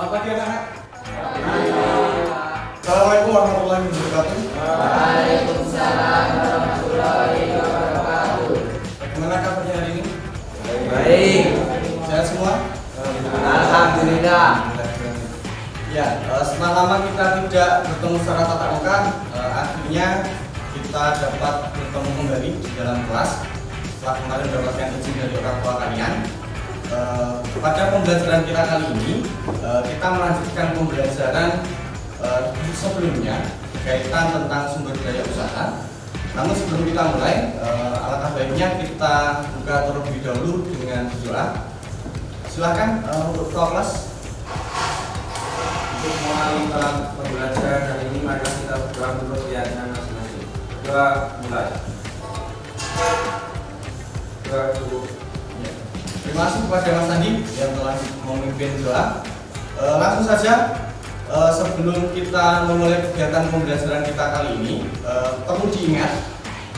Selamat pagi anak-anak. Assalamualaikum warahmatullahi wabarakatuh. Waalaikumsalam warahmatullahi wabarakatuh. Bagaimana kabarnya hari ini? Baik. Sehat semua? Alhamdulillah. Ya, setelah lama kita tidak bertemu secara tatap muka, akhirnya kita dapat bertemu kembali di dalam kelas. Setelah kemarin mendapatkan izin dari orang tua kalian, pada pembelajaran kita kali ini kita melanjutkan pembelajaran sebelumnya berkaitan tentang sumber daya usaha. Namun sebelum kita mulai, alangkah baiknya kita buka terlebih dahulu dengan doa. Silakan untuk ketua kelas. Untuk memulai dalam pembelajaran kali ini, mari kita berdoa menurut keyakinan masing-masing. Doa mulai. Doa cukup. Terima kasih kepada Mas Andi yang telah memimpin doa. Langsung saja, sebelum kita memulai kegiatan pembelajaran kita kali ini, perlu diingat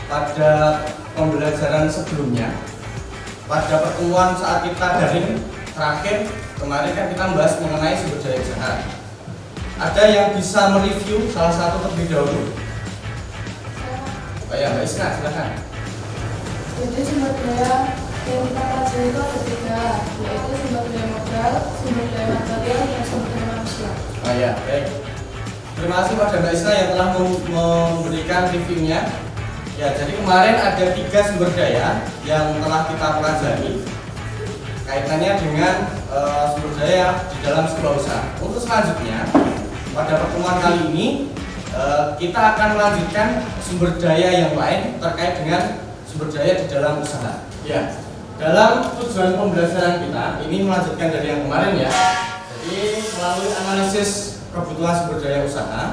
pada pembelajaran sebelumnya, pada pertemuan saat kita daring terakhir kemarin kan kita membahas mengenai sumber daya usaha. Ada yang bisa mereview salah satu terlebih dahulu? Oh ya, Mbak Isna, silakan. Jadi sumber daya yang kita pelajari itu ada tiga, yaitu sumber daya modal, sumber daya material, dan sumber daya manusia. Oh ya, baik. Terima kasih pada Mbak Isna yang telah memberikan reviewnya. Ya, jadi kemarin ada tiga sumber daya yang telah kita pelajari kaitannya dengan sumber daya di dalam sebuah usaha. Untuk selanjutnya, pada pertemuan kali ini kita akan melanjutkan sumber daya yang lain terkait dengan sumber daya di dalam usaha. Ya, dalam tujuan pembelajaran kita ini melanjutkan dari yang kemarin ya. Jadi melalui analisis kebutuhan sumber daya usaha,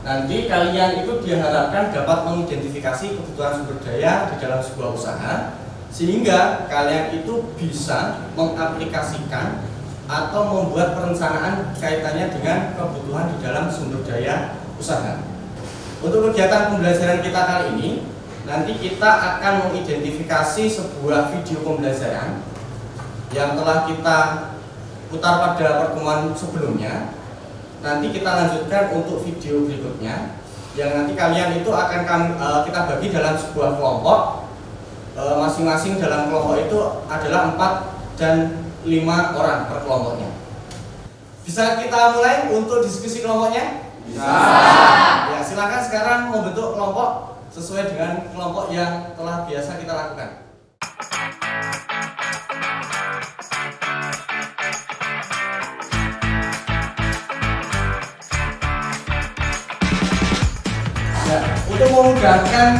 nanti kalian itu diharapkan dapat mengidentifikasi kebutuhan sumber daya di dalam sebuah usaha, sehingga kalian itu bisa mengaplikasikan atau membuat perencanaan kaitannya dengan kebutuhan di dalam sumber daya usaha. Untuk kegiatan pembelajaran kita kali ini, nanti kita akan mengidentifikasi sebuah video pembelajaran yang telah kita putar pada pertemuan sebelumnya. Nanti kita lanjutkan untuk video berikutnya, yang nanti kalian itu akan kita bagi dalam sebuah kelompok. Masing-masing dalam kelompok itu adalah 4 dan 5 orang per kelompoknya. Bisa kita mulai untuk diskusi kelompoknya? Bisa. Ya, silakan sekarang membentuk kelompok sesuai dengan kelompok yang telah biasa kita lakukan. Ya, untuk memudahkan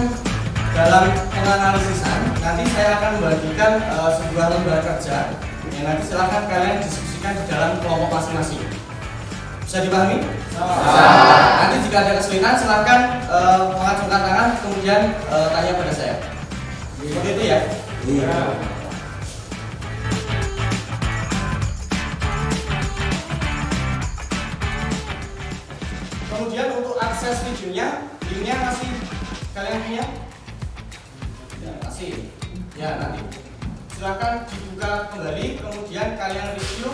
dalam penganalisisan, nanti saya akan membagikan sebuah lembar kerja yang nanti silahkan kalian diskusikan di dalam kelompok masing-masing. Bisa dipahami? Nanti jika ada kesulitan silahkan mengacungkan tangan kemudian tanya pada saya. Seperti itu ya? Iya. Kemudian untuk akses videonya, linknya masih kalian punya? Ya, masih. Ya, nanti silakan dibuka kembali, kemudian kalian review,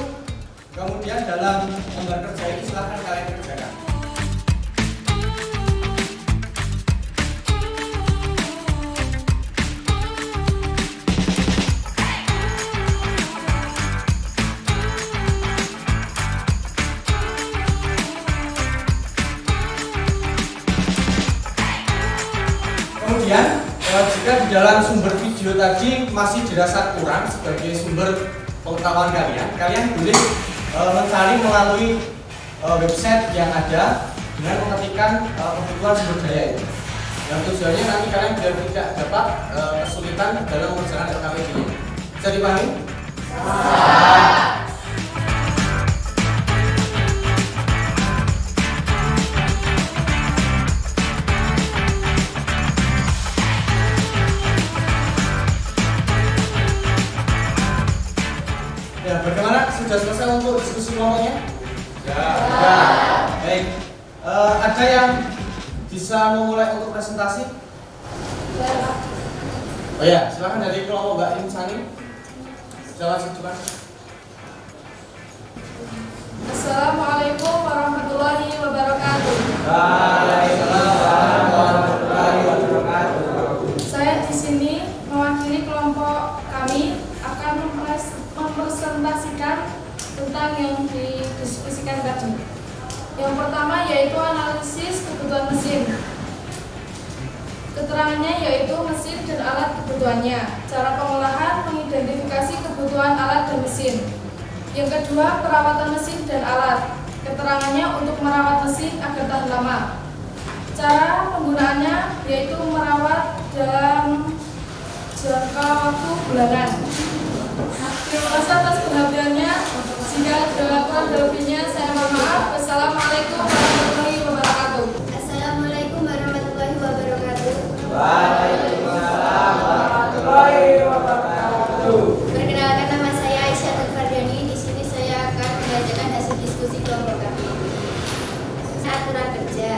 kemudian dalam lembar kerja ini silakan kalian kerjakan. Kemudian jika di dalam sumber video tadi masih dirasa kurang sebagai sumber pengetahuan kalian boleh mencari melalui website yang ada dengan mengetikkan kebutuhan sumber daya itu. Yang tujuannya nanti kalian biar tidak dapat kesulitan dalam mengerjakan LKPD ini. Bisa dipahami? Ya, bagaimana? Sudah selesai untuk diskusi kelompoknya? Ya. Baik. Ada yang bisa memulai untuk presentasi? Oh ya, silakan dari kelompok Mbak Insani. Jawab juga. Assalamualaikum warahmatullahi wabarakatuh. Waalaikumsalam warahmatullahi wabarakatuh. Saya di sini mewakili kelompok kami akan mempresentasikan tentang yang didiskusikan tadi. Yang pertama yaitu analisis kebutuhan mesin. Keterangannya yaitu mesin dan alat kebutuhannya. Cara pengolahan mengidentifikasi kebutuhan alat dan mesin. Yang kedua, perawatan mesin dan alat. Keterangannya untuk merawat mesin agar tahan lama. Cara penggunaannya yaitu merawat dalam jangka waktu bulanan. Terima kasih atas perhatiannya. Jika ada kurang lebihnya saya mohon maaf. Wassalamualaikum warahmatullahi wabarakatuh. Assalamualaikum warahmatullahi wabarakatuh. Waalaikumsalam warahmatullahi wabarakatuh. Perkenalkan, nama saya Aisyah Fardiani. Di sini saya akan membacakan hasil diskusi kelompok kami. Aturan kerja.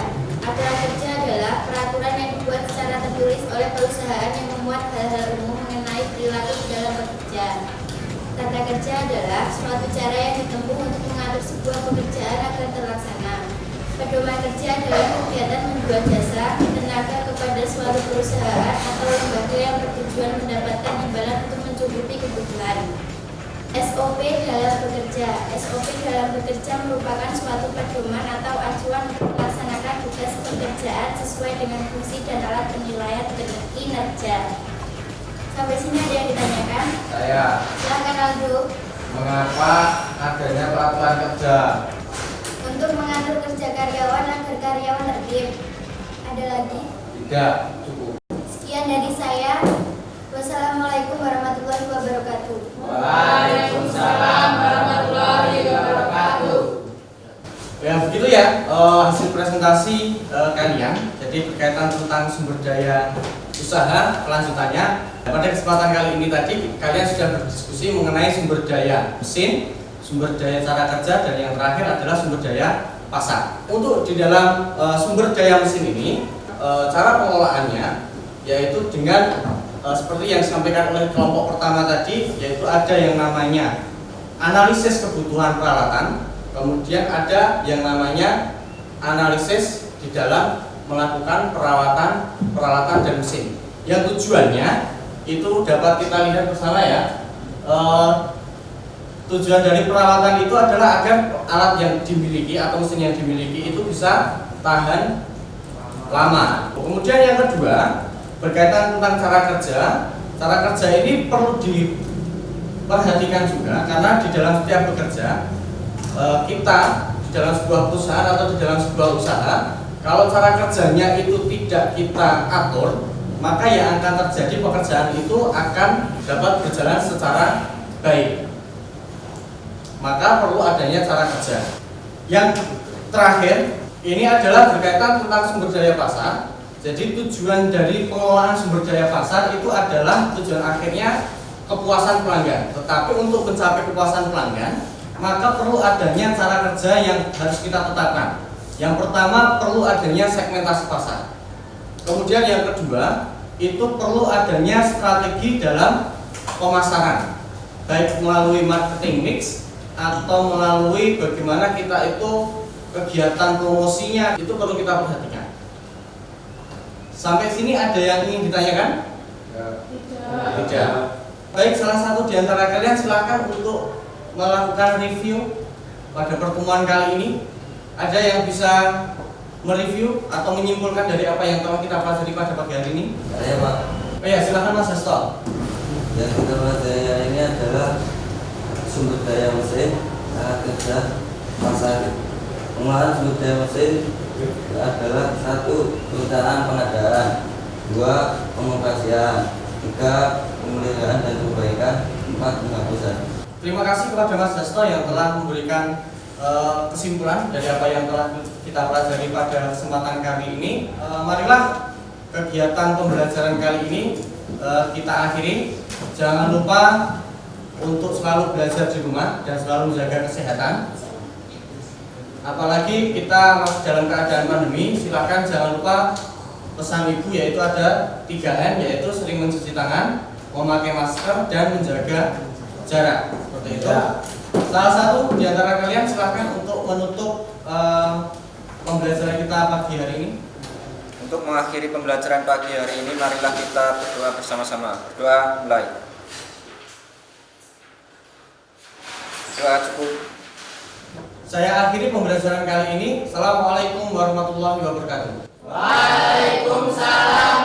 Aturan kerja adalah peraturan yang dibuat secara tertulis oleh perusahaan yang memuat hal-hal umum mengenai perilaku di dalam bekerja. Tata kerja adalah suatu cara yang ditempuh untuk mengatur sebuah pekerjaan agar terlaksana. Pedoman kerja adalah kegiatan menjual jasa, tenaga kepada suatu perusahaan atau lembaga yang bertujuan mendapatkan imbalan untuk mencukupi kebutuhan. SOP dalam bekerja. SOP dalam bekerja merupakan suatu pedoman atau acuan untuk melaksanakan tugas pekerjaan sesuai dengan fungsi dan alat penilaian kinerja. Sampai sini ada yang ditanyakan? Saya, Silahkan Aldo. mengapa adanya peraturan kerja? Untuk mengatur kerja karyawan agar karyawan tertib. Ada lagi? Tidak, cukup. Sekian dari saya. Wassalamualaikum warahmatullahi wabarakatuh. Waalaikumsalam warahmatullahi wabarakatuh. Ya begitu ya hasil presentasi kalian. Jadi berkaitan tentang sumber daya usaha, kelanjutannya pada kesempatan kali ini tadi kalian sudah berdiskusi mengenai sumber daya mesin, sumber daya cara kerja, dan yang terakhir adalah sumber daya pasar. Untuk di dalam sumber daya mesin ini cara pengolahannya yaitu dengan seperti yang disampaikan oleh kelompok pertama tadi, yaitu ada yang namanya analisis kebutuhan peralatan, kemudian ada yang namanya analisis di dalam melakukan perawatan peralatan dan mesin. Yang tujuannya itu dapat kita lihat bersama ya. Tujuan dari perawatan itu adalah agar alat yang dimiliki atau mesin yang dimiliki itu bisa tahan lama. Kemudian yang kedua berkaitan tentang cara kerja. Cara kerja ini perlu diperhatikan juga karena di dalam setiap bekerja kita di dalam sebuah perusahaan atau di dalam sebuah usaha, kalau cara kerjanya itu tidak kita atur, maka yang akan terjadi pekerjaan itu akan dapat berjalan secara baik. Maka perlu adanya cara kerja. Yang terakhir ini adalah berkaitan tentang sumber daya pasar. Jadi tujuan dari pengelolaan sumber daya pasar itu adalah tujuan akhirnya kepuasan pelanggan. Tetapi untuk mencapai kepuasan pelanggan, maka perlu adanya cara kerja yang harus kita tetapkan. Yang pertama perlu adanya segmentasi pasar. Kemudian yang kedua itu perlu adanya strategi dalam pemasaran, baik melalui marketing mix atau melalui bagaimana kita itu kegiatan promosinya itu perlu kita perhatikan. Sampai sini ada yang ingin ditanyakan? Tidak. Baik, salah satu di antara kalian silakan untuk melakukan review pada pertemuan kali ini. Ada yang bisa mereview atau menyimpulkan dari apa yang telah kita pelajari pada pagi hari ini? Saya, Pak. Oh ya, silakan Mas Hasto. Yang kita pelajari ini adalah sumber daya mesin, cara kerja, pasar. Pengolahan sumber daya mesin adalah 1. Perencanaan pengadaan, 2. Pengoperasian, 3. Pemeliharaan dan perbaikan, 4. Penghapusan. Terima kasih kepada Mas Hasto yang telah memberikan kesimpulan dari apa yang telah kita pelajari pada kesempatan kali ini. Marilah kegiatan pembelajaran kali ini kita akhiri. Jangan lupa untuk selalu belajar di rumah dan selalu menjaga kesehatan. Apalagi kita masih dalam keadaan pandemi, silakan jangan lupa pesan ibu yaitu ada 3M, yaitu sering mencuci tangan, memakai masker, dan menjaga jarak. Seperti itu. salah satu di antara kalian silahkan untuk menutup pembelajaran kita pagi hari ini. Untuk mengakhiri pembelajaran pagi hari ini, marilah kita berdoa bersama-sama. Berdoa mulai. Doa cukup. Saya akhiri pembelajaran kali ini. Assalamualaikum warahmatullahi wabarakatuh. Waalaikumsalam